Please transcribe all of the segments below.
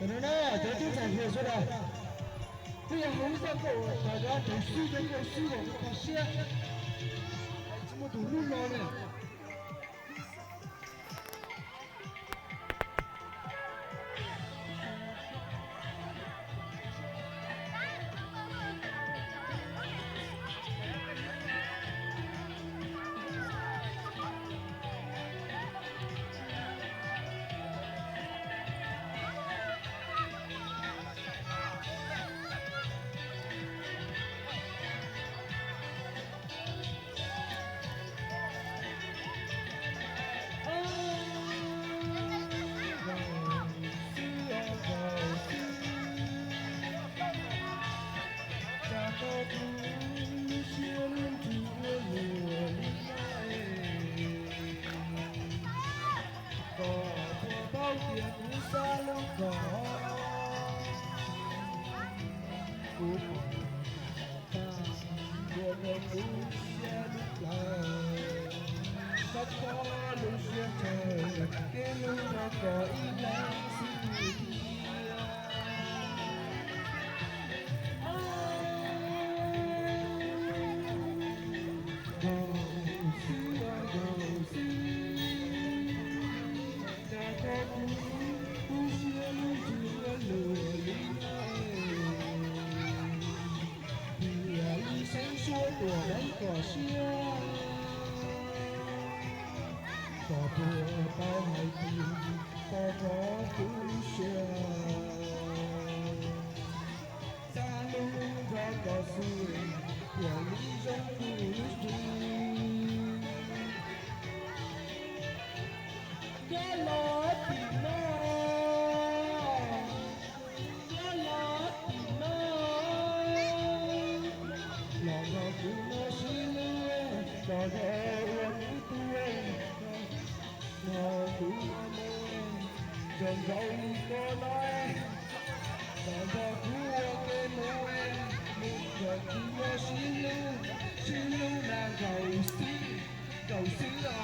人呢，这就产学出来。这样红色狗，大家都输的狗输了，就可惜。怎么都路了呢？Tất cả luôn xuyên trời cái lúc nó có ý lẽ xin sáng suốt của đánh cỏ xưa cỏ bùa bao ngày tìm có cũ xưa xa lưu ra cỏ xuôi của lý giống cũ cái lọ tìm nó cái lọ tìm nó lọ ngọc của nó xin lưu đò đò uống tuổi nó cũng môi tròn dầu có nói đò đò của cái môi một giọt của xin lưu nàng cầu xin là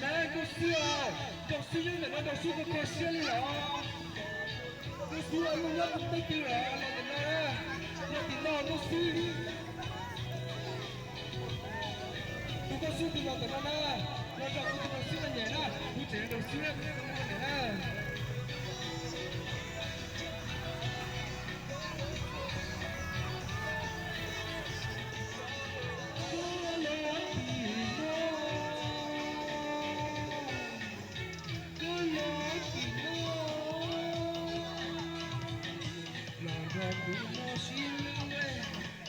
mẹ con xưa nhưng mà con xưa con xưa đi rồi con xưa luôn nhớ con tay kia rồi là mẹ nó thì nó xưa con xưa thì nó tận nó cho con xưa là nhẹ đó con trẻ đầu xưa con nhẹ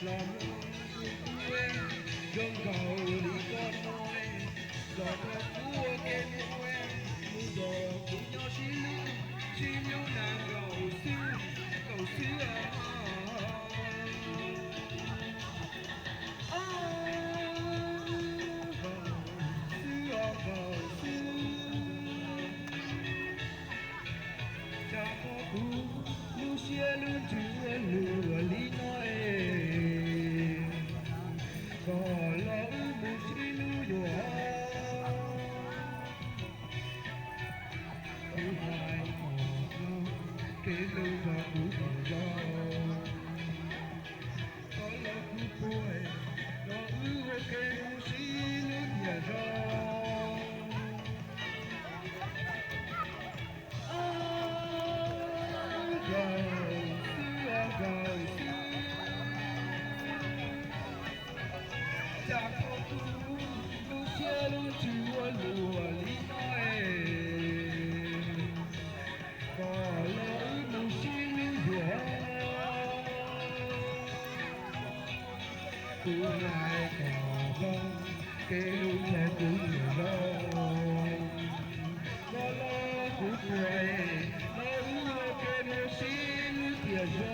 lòng quên gương cầu đi con nói giọt nước của cái quên mua đồ của nhau xin lưu nàng cầu xưa cha có cũ lưu xia lưu chữ lừa lý nói có lỗi một xí lưu dùa thứ hai cái lưu và cũ do có lỗi cũ tuổi nó ư cái một xí lưu nhà do cha có cũ lưu xia lưu chữ lùa lý nói có lỗi một xí lưu dùa que lucha tu dolor. No lo ocurre, no dudo que nos ilusia yo.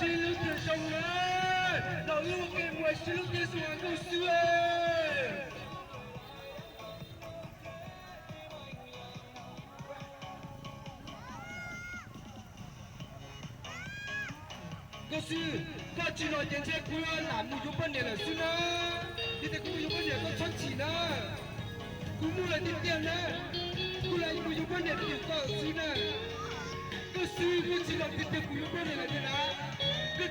Silusia trong ơi, no dudo que muội silusia xuống câu xưa. Cô sư, con chỉ nói tiếng chế cú làm một chút vấn đề là sư na, thì thế cú một chút vấn đề con chắc chỉ na, cú mua là tiền tiền na, cú lại một chút vấn đề thì có sư na, cô sư cô chỉ nói tiền tiền cú một vấn đề là thế nào, cô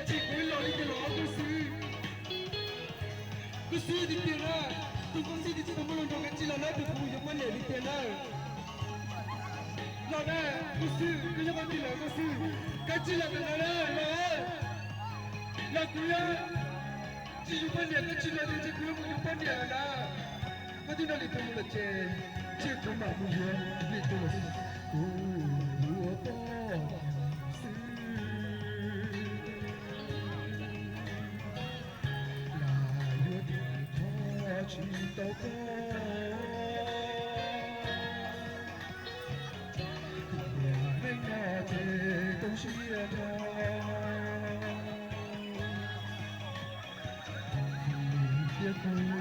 chỉ cú nói đi tiền đó cô sư thì tiền na, thì cô sư thì chỉ không muốn nói cái chỉ là nói thì cú một vấn đề đi tiền na. Là nè, cô sư, cô cho con tiền là cô sư, cái chỉ là cái này là kuya, chỉ chụp vấn đề cái chỉ là cái chỉ kuya chụp vấn đề là, có thứ nào để tôi là chế của mà mua để tôi là mua to, sư, là yêu thì khó chỉ tao có. Hãy subscribe cho kênh Ghiền Mì Gõ để không bỏ lỡ